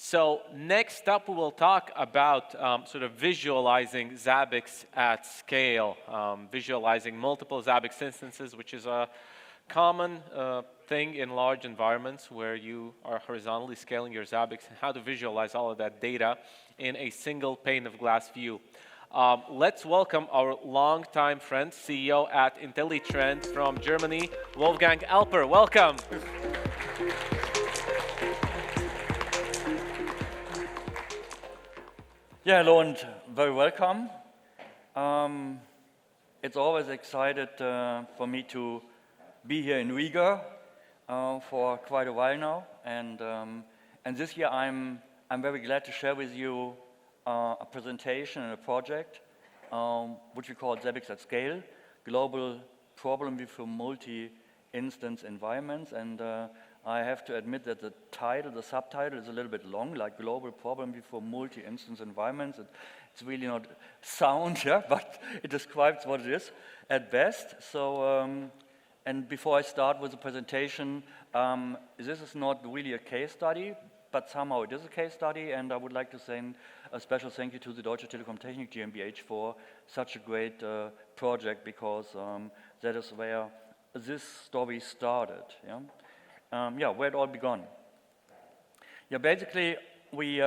So next up, we will talk about sort of visualizing Zabbix at scale, visualizing multiple Zabbix instances, which is a common thing in large environments where you are horizontally scaling your Zabbix, and how to visualize all of that data in a single pane of glass view. Let's welcome our longtime friend, CEO at IntelliTrend from Germany, Wolfgang Alper. Welcome. Yeah, hello and very welcome. It's always excited for me to be here in Riga for quite a while now, and this year I'm very glad to share with you a presentation and a project which we call Zabbix at Scale, Global Problem with Multi-Instance Environments, and I have to admit that the subtitle is a little bit long, like Global Problem for Multi-Instance Environments. It's really not sound, yeah, but it describes what it is at best. So, and before I start with the presentation, this is not really a case study, but somehow it is a case study, and I would like to send a special thank you to the Deutsche Telekom-Technik GmbH for such a great project, because that is where this story started, yeah? Where it all began. Yeah, basically, we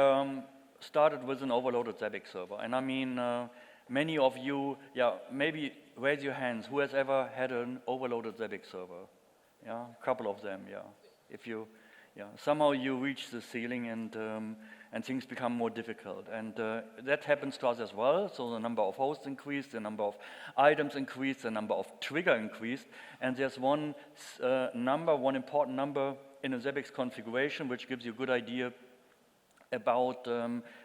started with an overloaded Zabbix server. And I mean, many of you, maybe raise your hands. Who has ever had an overloaded Zabbix server? Yeah, a couple of them, yeah. If you, somehow you reach the ceiling and things become more difficult. And that happens to us as well. So the number of hosts increased, the number of items increased, the number of trigger increased. And there's one important number in a Zabbix configuration, which gives you a good idea about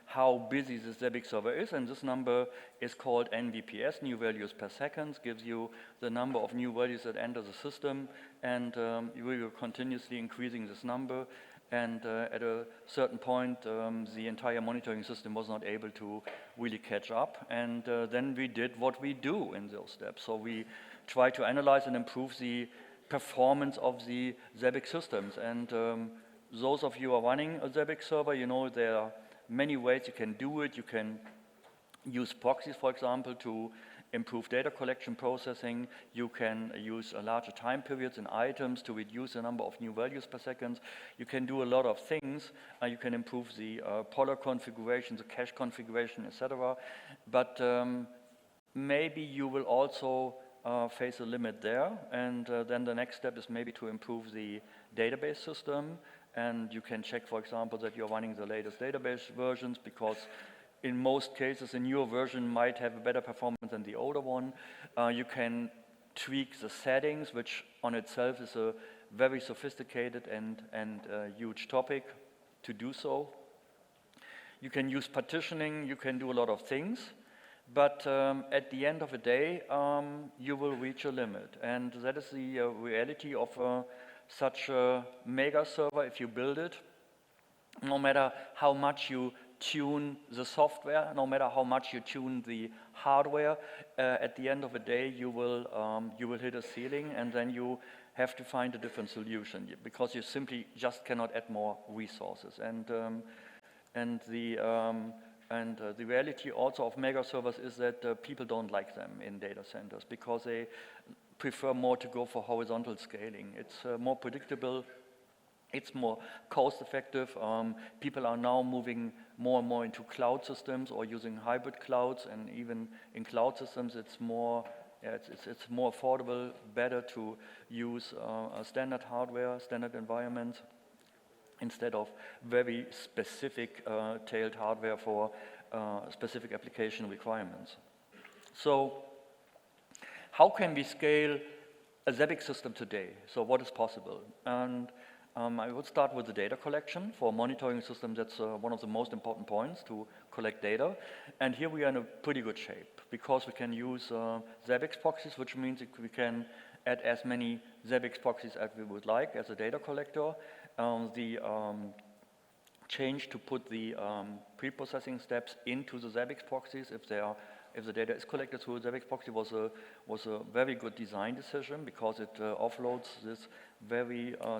how busy the Zabbix server is. And this number is called NVPS, new values per second, gives you the number of new values that enter the system. And we were continuously increasing this number. And at a certain point, the entire monitoring system was not able to really catch up. And then we did what we do in those steps. So we try to analyze and improve the performance of the Zabbix systems. And those of you who are running a Zabbix server, you know there are many ways you can do it. You can use proxies, for example, to improve data collection processing. You can use larger time periods in items to reduce the number of new values per second. You can do a lot of things. You can improve the polar configuration, the cache configuration, etc. But maybe you will also face a limit there. And then the next step is maybe to improve the database system. And you can check, for example, that you're running the latest database versions, because in most cases, a newer version might have a better performance than the older one. You can tweak the settings, which on itself is a very sophisticated and huge topic to do so. You can use partitioning, you can do a lot of things, but at the end of the day, you will reach a limit. And that is the reality of such a mega server if you build it. No matter how much you tune the software, no matter how much you tune the hardware, at the end of the day you will hit a ceiling, and then you have to find a different solution, because you simply just cannot add more resources. And the reality also of mega servers is that people don't like them in data centers, because they prefer more to go for horizontal scaling. It's more predictable. It's more cost-effective. People are now moving more and more into cloud systems or using hybrid clouds, and even in cloud systems, it's more affordable, better to use standard hardware, standard environments, instead of very specific tailored hardware for specific application requirements. So, how can we scale a Zabbix system today? So, what is possible? And I would start with the data collection. For a monitoring system, that's one of the most important points, to collect data. And here we are in a pretty good shape, because we can use Zabbix proxies, which means that we can add as many Zabbix proxies as we would like as a data collector. The change to put the pre-processing steps into the Zabbix proxies if the data is collected through a Zabbix proxy was a very good design decision, because it offloads this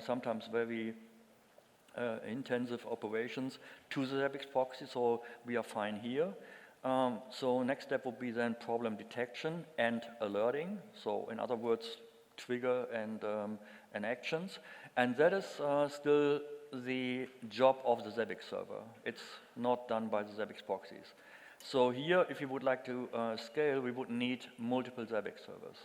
sometimes very intensive operations to the Zabbix proxy, so we are fine here. So next step would be then problem detection and alerting. So in other words, trigger and actions. And that is still the job of the Zabbix server. It's not done by the Zabbix proxies. So here, if you would like to scale, we would need multiple Zabbix servers.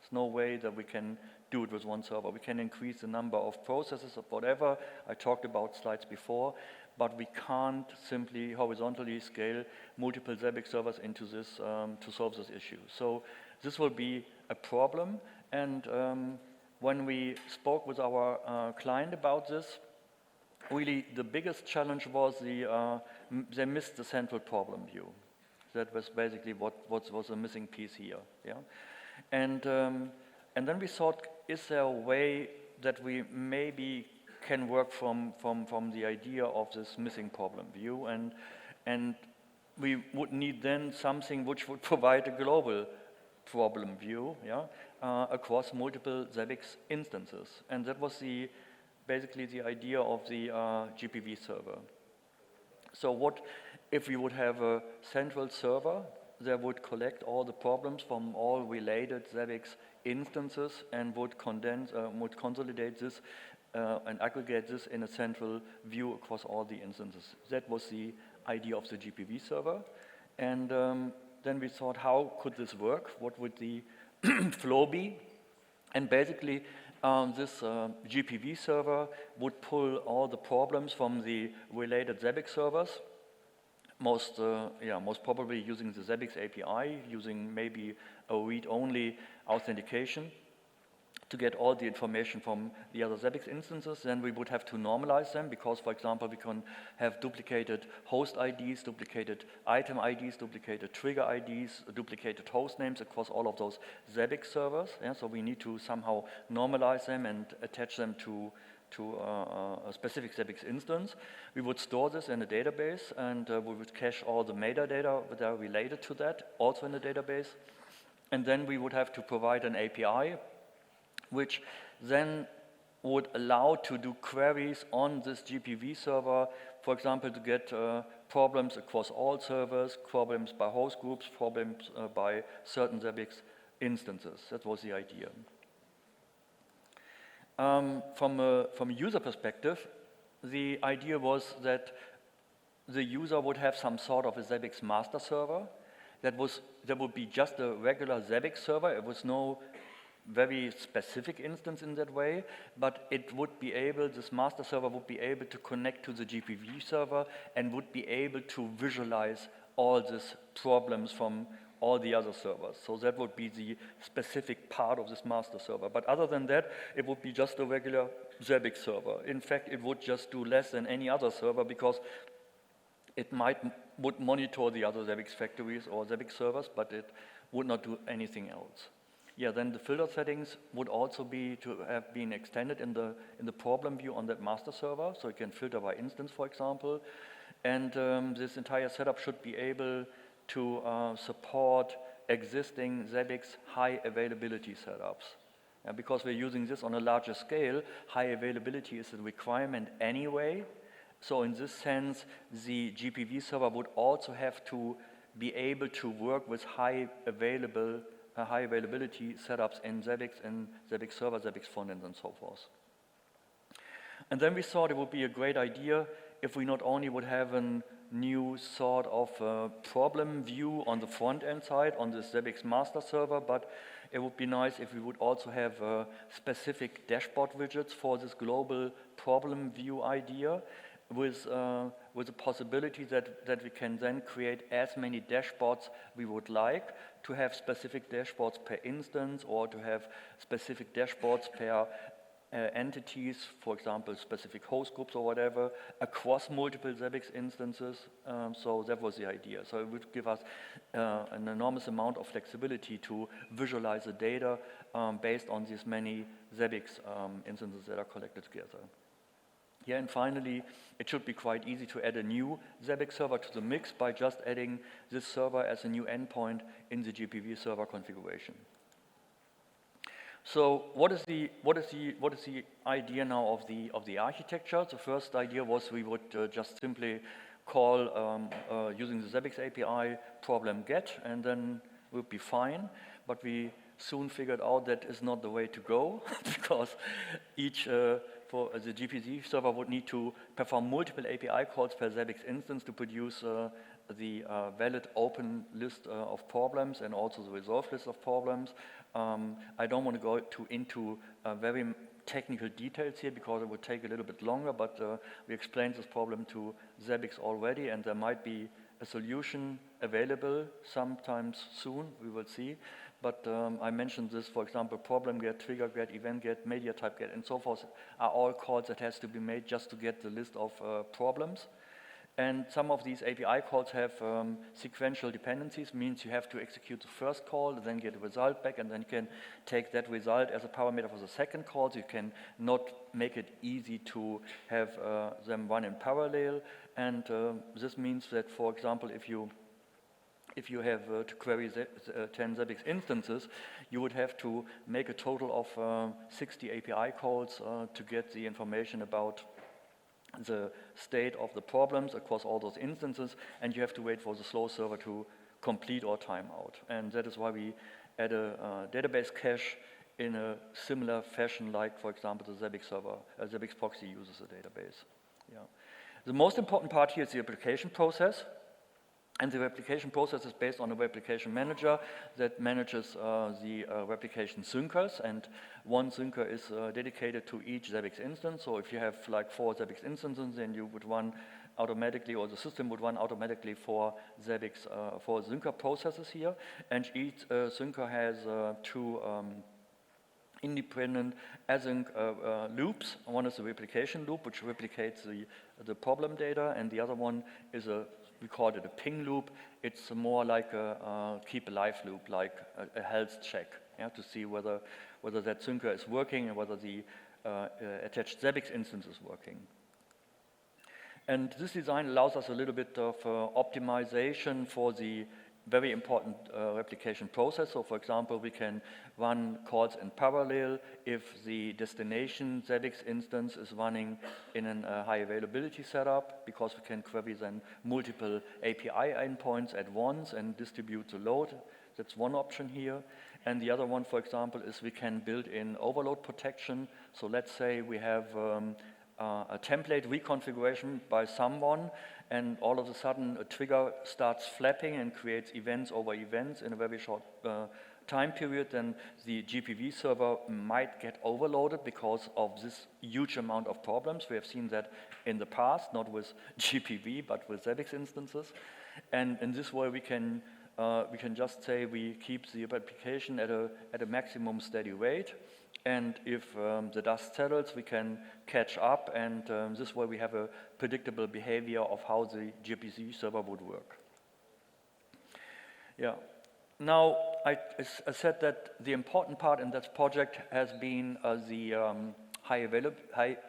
There's no way that we can do it with one server. We can increase the number of processes or whatever. I talked about slides before, but we can't simply horizontally scale multiple Zabbix servers into this to solve this issue. So this will be a problem. And when we spoke with our client about this, really the biggest challenge was they missed the central problem view. That was basically what was a missing piece here. Yeah? And then we thought, is there a way that we maybe can work from the idea of this missing problem view, and we would need then something which would provide a global problem view, yeah, across multiple Zabbix instances. And that was basically the idea of the GPV server. So what if we would have a central server that would collect all the problems from all related Zabbix instances and would consolidate this and aggregate this in a central view across all the instances. That was the idea of the GPV server. And then we thought, how could this work? What would the flow be? And basically, this GPV server would pull all the problems from the related Zabbix servers, most probably using the Zabbix API, using maybe a read-only authentication to get all the information from the other Zabbix instances. Then we would have to normalize them because, for example, we can have duplicated host IDs, duplicated item IDs, duplicated trigger IDs, duplicated host names across all of those Zabbix servers. Yeah? So we need to somehow normalize them and attach them to a specific Zabbix instance. We would store this in a database, and we would cache all the metadata that are related to that also in the database. And then we would have to provide an API which then would allow to do queries on this GPV server, for example, to get problems across all servers, problems by host groups, problems by certain Zabbix instances. That was the idea. From a user perspective, the idea was that the user would have some sort of a Zabbix master server that would be just a regular Zabbix server. It was no very specific instance in that way, but it would be able, this master server would be able to connect to the GPV server and would be able to visualize all these problems from all the other servers. So that would be the specific part of this master server. But other than that, it would be just a regular Zabbix server. In fact, it would just do less than any other server because it would monitor the other Zabbix factories or Zabbix servers, but it would not do anything else. Yeah, then the filter settings would also be to have been extended in the problem view on that master server, so you can filter by instance, for example. And this entire setup should be able to support existing Zabbix high availability setups. Because we're using this on a larger scale, high availability is a requirement anyway. So in this sense, the GPV server would also have to be able to work with high availability setups in Zabbix server, Zabbix frontend, and so forth. And then we thought it would be a great idea if we not only would have a new sort of problem view on the front-end side, on the Zabbix master server, but it would be nice if we would also have specific dashboard widgets for this global problem view idea, with the possibility that we can then create as many dashboards we would like, to have specific dashboards per instance, or to have specific dashboards per entities, for example, specific host groups or whatever, across multiple Zabbix instances. So that was the idea. So it would give us an enormous amount of flexibility to visualize the data based on these many Zabbix instances that are collected together. Yeah, and finally, it should be quite easy to add a new Zabbix server to the mix by just adding this server as a new endpoint in the GPV server configuration. So what is the idea now of the architecture? The first idea was we would just simply call using the Zabbix API problem get, and then we'll be fine. But we soon figured out that is not the way to go because each for the GPV server would need to perform multiple API calls per Zabbix instance to produce the valid open list of problems and also the resolved list of problems. I don't want to go into very technical details here because it would take a little bit longer, but we explained this problem to Zabbix already, and there might be a solution available sometimes soon, we will see. But I mentioned this, for example, problem get, trigger get, event get, media type get, and so forth are all calls that has to be made just to get the list of problems. And some of these API calls have sequential dependencies, means you have to execute the first call, then get a result back, and then you can take that result as a parameter for the second call. So you can not make it easy to have them run in parallel. And this means that, for example, if you have to query 10 Zabbix instances, you would have to make a total of 60 API calls to get the information about the state of the problems across all those instances, and you have to wait for the slow server to complete or timeout. And that is why we add a database cache in a similar fashion, like, for example, the Zabbix server, Zabbix proxy uses a database. Yeah. The most important part here is the application process. And the replication process is based on a replication manager that manages the replication syncers, and one syncer is dedicated to each Zabbix instance. So if you have like 4 Zabbix instances, then you would run automatically, or the system would run automatically for Zabbix, for syncer processes here. And each syncer has 2 independent async loops. One is the replication loop, which replicates the problem data, and the other one is we call it a ping loop. It's more like a keep alive loop, like a health check, yeah, to see whether that syncer is working and whether the attached Zabbix instance is working. And this design allows us a little bit of optimization for the very important replication process. So for example, we can run calls in parallel if the destination Zabbix instance is running in a high availability setup, because we can query then multiple API endpoints at once and distribute the load. That's one option here. And the other one, for example, is we can build in overload protection. So let's say we have a template reconfiguration by someone, and all of a sudden a trigger starts flapping and creates events over events in a very short time period, then the GPV server might get overloaded because of this huge amount of problems. We have seen that in the past, not with GPV, but with Zabbix instances. And in this way, we can just say we keep the application at a maximum steady rate. And if the dust settles, we can catch up, and this way we have a predictable behavior of how the GPV server would work. Yeah. Now, I said that the important part in that project has been the high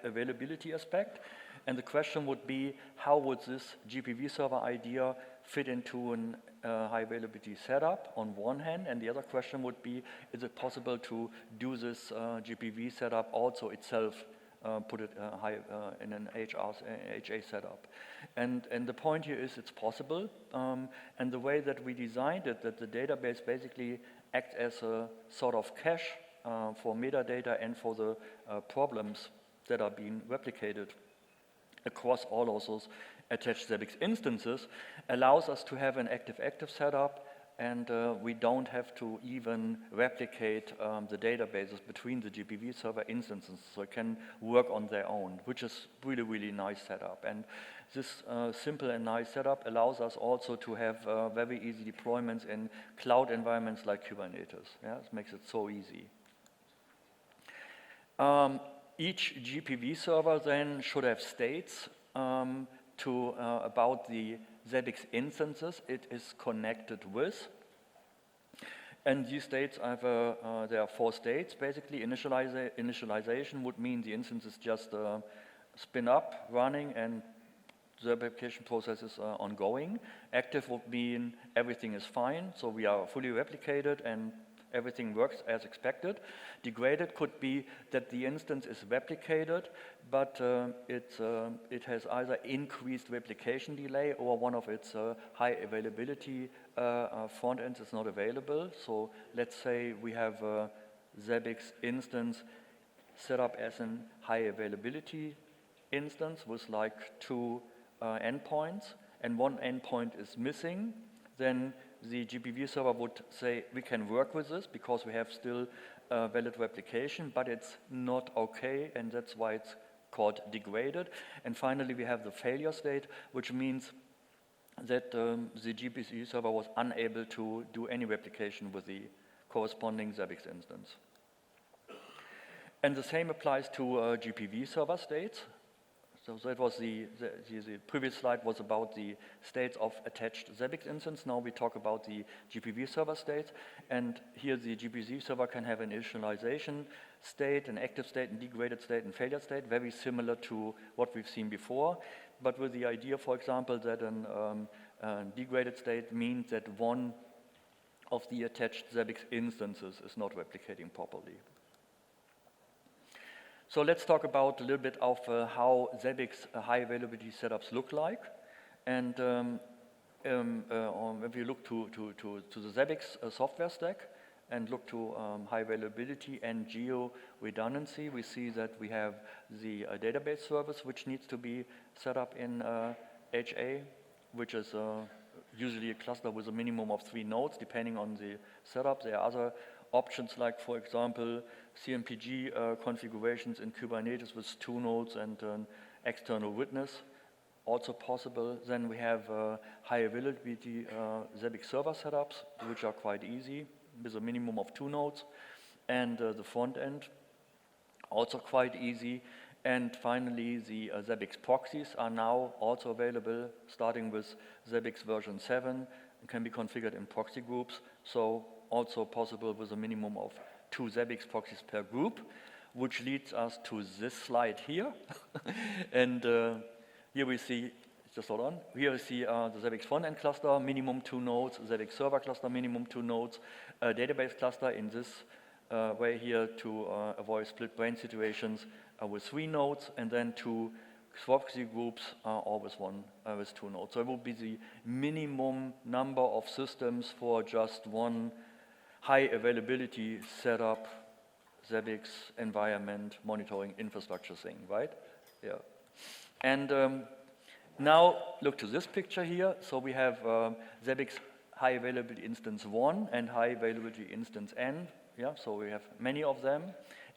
availability aspect. And the question would be, how would this GPV server idea fit into a high availability setup on one hand? And the other question would be, is it possible to do this GPV setup also itself, put it in an HA setup? And the point here is it's possible. And the way that we designed it, that the database basically acts as a sort of cache for metadata and for the problems that are being replicated across all of those attached Zabbix instances, allows us to have an active-active setup, and we don't have to even replicate the databases between the GPV server instances, so it can work on their own, which is really, really nice setup. And this simple and nice setup allows us also to have very easy deployments in cloud environments like Kubernetes. Yeah, it makes it so easy. Each GPV server then should have states about the Zabbix instances it is connected with. And these states have there are 4 states basically. Initialization would mean the instance is just spin up, running, and the application process is ongoing. Active would mean everything is fine, so we are fully replicated and everything works as expected. Degraded could be that the instance is replicated, but it has either increased replication delay or one of its high availability front ends is not available. So let's say we have a Zabbix instance set up as a high availability instance with like 2 endpoints, and one endpoint is missing, then the GPV server would say, we can work with this because we have still valid replication, but it's not okay, and that's why it's called degraded. And finally, we have the failure state, which means that the GPV server was unable to do any replication with the corresponding Zabbix instance. And the same applies to GPV server states. So that was the previous slide was about the states of attached Zabbix instance. Now we talk about the GPV server states. And here the GPV server can have an initialization state, an active state, and degraded state, and failure state, very similar to what we've seen before. But with the idea, for example, that a degraded state means that one of the attached Zabbix instances is not replicating properly. So let's talk about a little bit of how Zabbix high availability setups look like. And if you look to the Zabbix software stack and look to high availability and geo redundancy, we see that we have the database service, which needs to be set up in HA, which is usually a cluster with a minimum of 3 nodes, depending on the setup. There are other options like, for example, CMPG configurations in Kubernetes with 2 nodes and an external witness, also possible. Then we have high availability Zabbix server setups, which are quite easy with a minimum of 2 nodes. And the front end, also quite easy. And finally, the Zabbix proxies are now also available, starting with Zabbix version 7, and can be configured in proxy groups. So also possible with a minimum of 2 Zabbix proxies per group, which leads us to this slide here. And here we see, just hold on, here we see the Zabbix front-end cluster, minimum 2 nodes, Zabbix server cluster, minimum 2 nodes, database cluster in this way here to avoid split brain situations with 3 nodes, and then 2 proxy groups all with 2 nodes. So it will be the minimum number of systems for just one high availability setup, Zabbix environment monitoring infrastructure thing, right? Yeah. And now look to this picture here. So we have Zabbix high availability instance 1 and high availability instance n. Yeah, so we have many of them.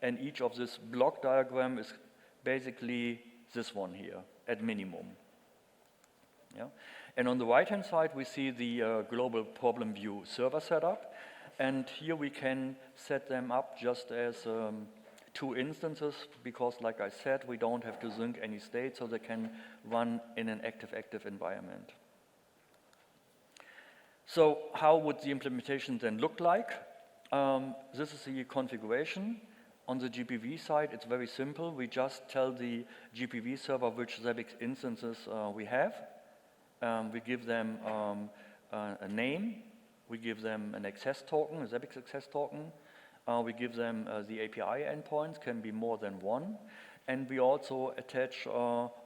And each of this block diagram is basically this one here at minimum. Yeah. And on the right-hand side, we see the global problem view server setup. And here we can set them up just as 2 instances, because like I said, we don't have to sync any state, so they can run in an active environment. So how would the implementation then look like? This is the configuration. On the GPV side, it's very simple. We just tell the GPV server which Zabbix instances we have. We give them a name. We give them an access token, a Zabbix access token. We give them the API endpoints, can be more than 1. And we also attach 1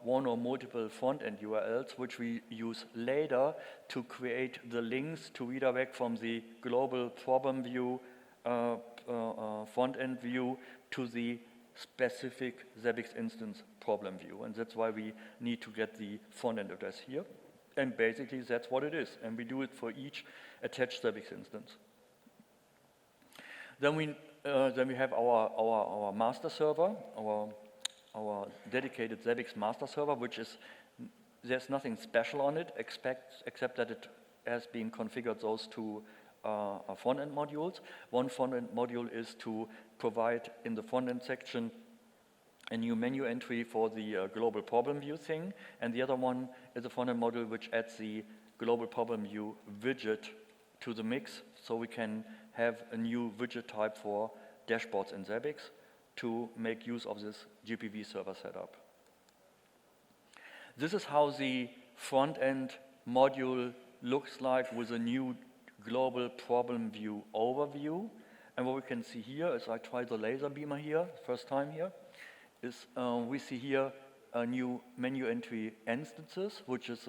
or multiple front-end URLs, which we use later to create the links to redirect from the global problem view, front-end view, to the specific Zabbix instance problem view. And that's why we need to get the front-end address here. And basically, that's what it is. And we do it for each attached Zabbix instance. Then we have our master server, our dedicated Zabbix master server, which is, there's nothing special on it, except that it has been configured those 2 front-end modules. One front-end module is to provide in the front-end section a new menu entry for the global problem view thing, and the other one is a front-end module which adds the global problem view widget to the mix, so we can have a new widget type for dashboards in Zabbix to make use of this GPV server setup. This is how the front-end module looks like with a new global problem view overview. And what we can see here is I try the laser beamer here, first time here, is we see here a new menu entry instances, which is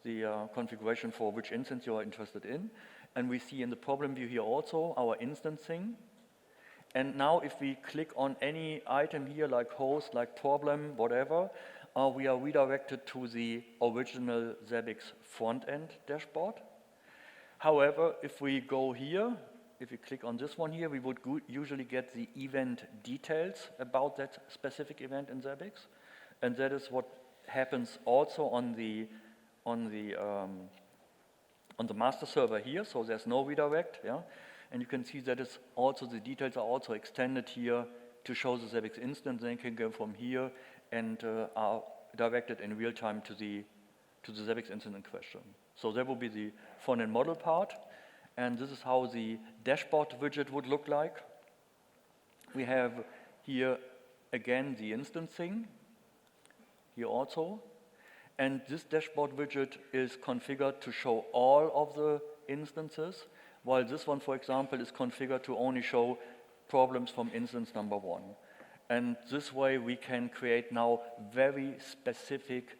the configuration for which instance you are interested in. And we see in the problem view here also our instancing. And now if we click on any item here, like host, like problem, whatever, we are redirected to the original Zabbix front-end dashboard. However, if we go here, if we click on this one here, we would usually get the event details about that specific event in Zabbix. And that is what happens also on the master server here, so there's no redirect, yeah? And you can see that it's also, the details are also extended here to show the Zabbix instance. Then you can go from here and are directed in real time to the Zabbix instance in question. So that will be the front-end model part. And this is how the dashboard widget would look like. We have here, again, the instancing, here also. And this dashboard widget is configured to show all of the instances, while this one, for example, is configured to only show problems from instance number 1. And this way we can create now very specific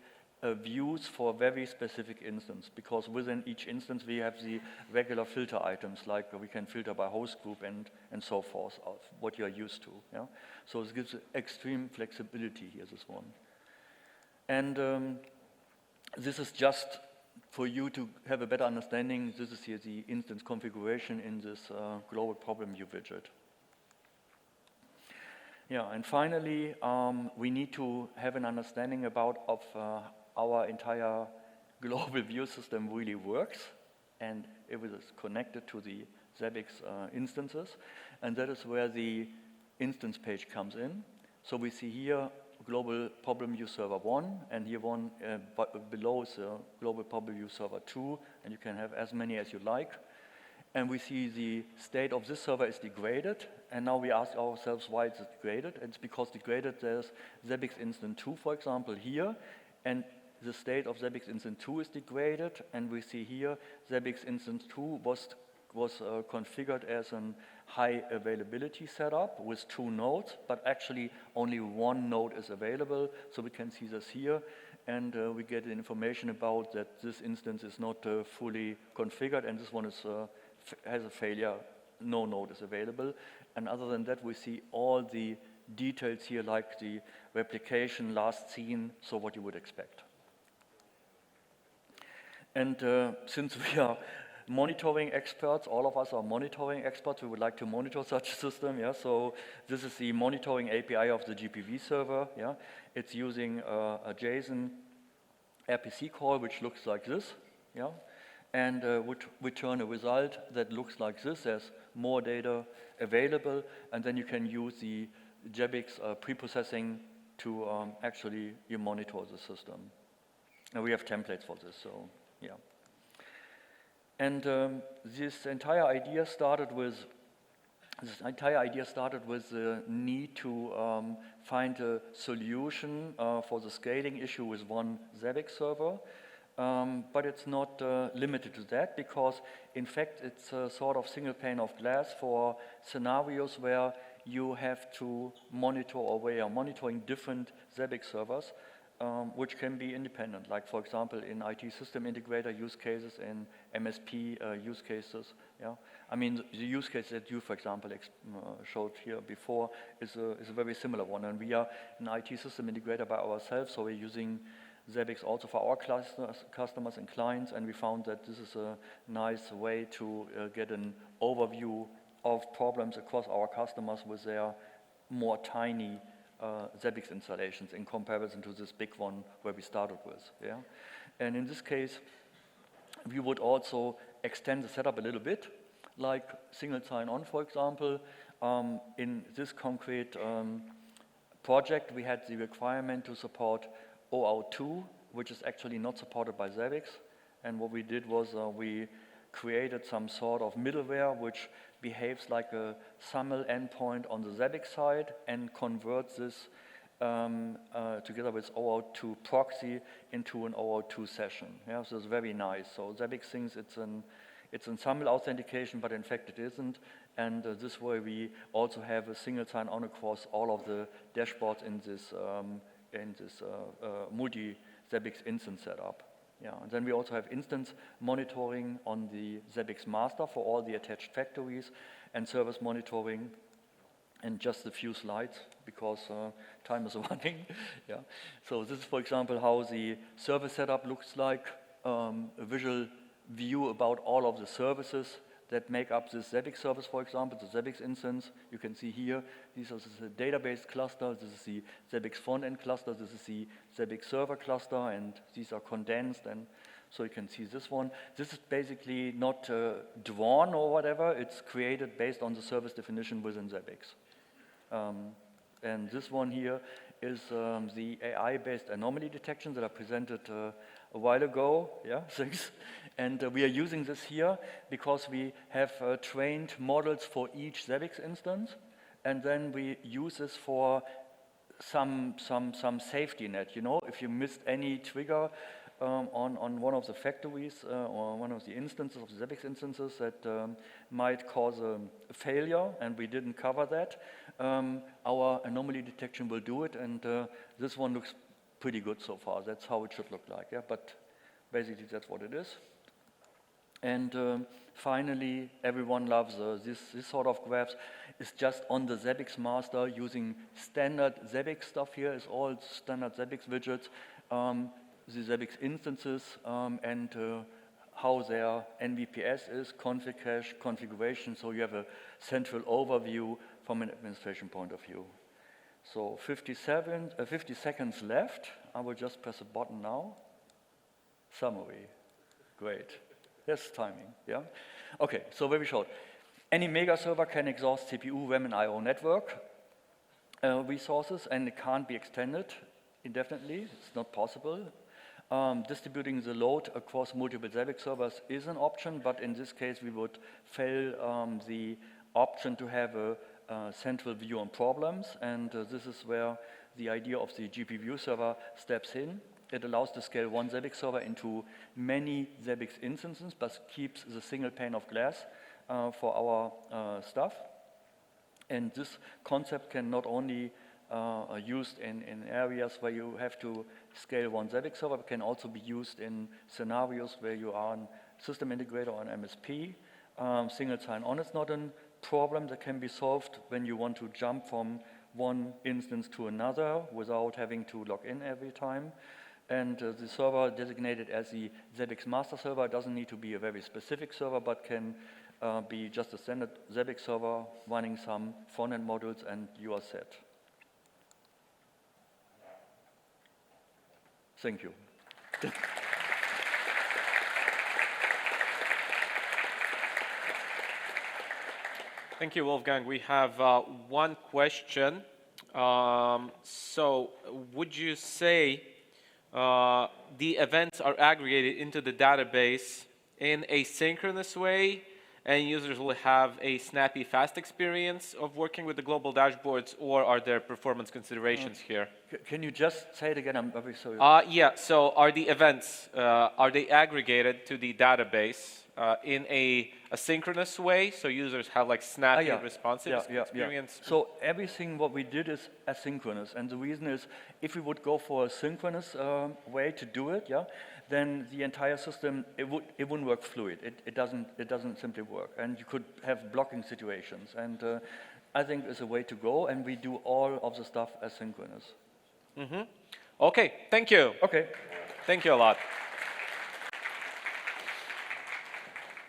views for very specific instance, because within each instance we have the regular filter items, like we can filter by host group and so forth, of what you're used to. Yeah? So this gives extreme flexibility here, this one. And this is just for you to have a better understanding. This is here the instance configuration in this global problem view widget. Yeah, and finally, we need to have an understanding about our entire global view system really works, and if it is connected to the Zabbix instances, and that is where the instance page comes in. So we see here global problem view server 1, and here one below is global problem view server 2, and you can have as many as you like. And we see the state of this server is degraded, and now we ask ourselves why it's degraded. It's because degraded there's Zabbix instance 2, for example, here, and the state of Zabbix instance 2 is degraded, and we see here Zabbix instance 2 was configured as a high availability setup with 2 nodes, but actually only 1 node is available. So we can see this here, and we get the information about that this instance is not fully configured, and this one is, has a failure, no node is available. And other than that, we see all the details here, like the replication, last seen, so what you would expect. And since we are monitoring experts, all of us are monitoring experts, we would like to monitor such a system, yeah? So this is the monitoring API of the GPV server, yeah? It's using a JSON RPC call, which looks like this, yeah? And would return a result that looks like this. There's more data available, and then you can use the Zabbix pre-processing to actually monitor the system. And we have templates for this, so yeah. And this entire idea started with the need to find a solution for the scaling issue with one Zabbix server. But it's not limited to that, because in fact it's a sort of single pane of glass for scenarios where you have to monitor, or where you're monitoring different Zabbix servers, which can be independent, like for example in IT system integrator use cases, in MSP use cases. Yeah, I mean the use case that you, for example, showed here before is a very similar one, and we are an IT system integrator by ourselves, so we're using Zabbix also for our customers and clients, and we found that this is a nice way to get an overview of problems across our customers with their more tiny Zabbix installations in comparison to this big one where we started with. Yeah? And in this case, we would also extend the setup a little bit, like single sign-on, for example. In this concrete project, we had the requirement to support OAuth 2, which is actually not supported by Zabbix. And what we did was we created some sort of middleware which behaves like a SAML endpoint on the Zabbix side and converts this together with OAuth 2 proxy into an OAuth 2 session. Yeah, so it's very nice. So Zabbix thinks it's it's ensemble authentication, but in fact it isn't. And this way we also have a single sign-on across all of the dashboards in this multi-Zabbix instance setup. Yeah, and then we also have instance monitoring on the Zabbix master for all the attached factories and service monitoring. And just a few slides because time is running. Yeah. So this is, for example, how the service setup looks like, a visual view about all of the services that make up this Zabbix service, for example, the Zabbix instance. You can see here, this is the database cluster, this is the Zabbix front-end cluster, this is the Zabbix server cluster, and these are condensed, and so you can see this one. This is basically not drawn or whatever, it's created based on the service definition within Zabbix. And this one here is the AI-based anomaly detection that I presented a while ago. Yeah, thanks. And we are using this here because we have trained models for each Zabbix instance, and then we use this for some safety net. You know, if you missed any trigger on one of the factories or one of the instances of the Zabbix instances that might cause a failure, and we didn't cover that, our anomaly detection will do it, and this one looks pretty good so far. That's how it should look like, yeah, but basically that's what it is. And finally, everyone loves this sort of graphs. It's just on the Zabbix master using standard Zabbix stuff here. It's all standard Zabbix widgets, the Zabbix instances, and how their NVPS is, config cache, configuration, so you have a central overview from an administration point of view. So 50 seconds left. I will just press a button now. Summary. Great. Yes, timing, yeah? Okay, so very short. Any mega server can exhaust CPU, RAM, and I/O network resources, and it can't be extended indefinitely. It's not possible. Distributing the load across multiple Zabbix servers is an option, but in this case we would fail the option to have a central view on problems, and this is where the idea of the GPV server steps in. It allows to scale one Zabbix server into many Zabbix instances, but keeps the single pane of glass for our stuff. And this concept can not only used in areas where you have to scale one Zabbix server, but can also be used in scenarios where you are a system integrator or an MSP. Single sign-on is not a problem that can be solved when you want to jump from one instance to another without having to log in every time. And the server designated as the Zabbix master server doesn't need to be a very specific server, but can be just a standard Zabbix server running some front-end modules, and you are set. Thank you. Thank you, Wolfgang. We have one question. So would you say the events are aggregated into the database in a synchronous way, and users will have a snappy, fast experience of working with the global dashboards, or are there performance considerations here? Can you just say it again? I'm very sorry. Yeah, so are the events, are they aggregated to the database in a synchronous way, so users have like snappy, responsive experience? Yeah. So everything what we did is asynchronous, and the reason is if we would go for a synchronous way to do it, then the entire system, it wouldn't work fluid. It doesn't simply work, and you could have blocking situations. And I think it's a way to go, and we do all of the stuff asynchronous. Okay, thank you. Okay. Thank you a lot.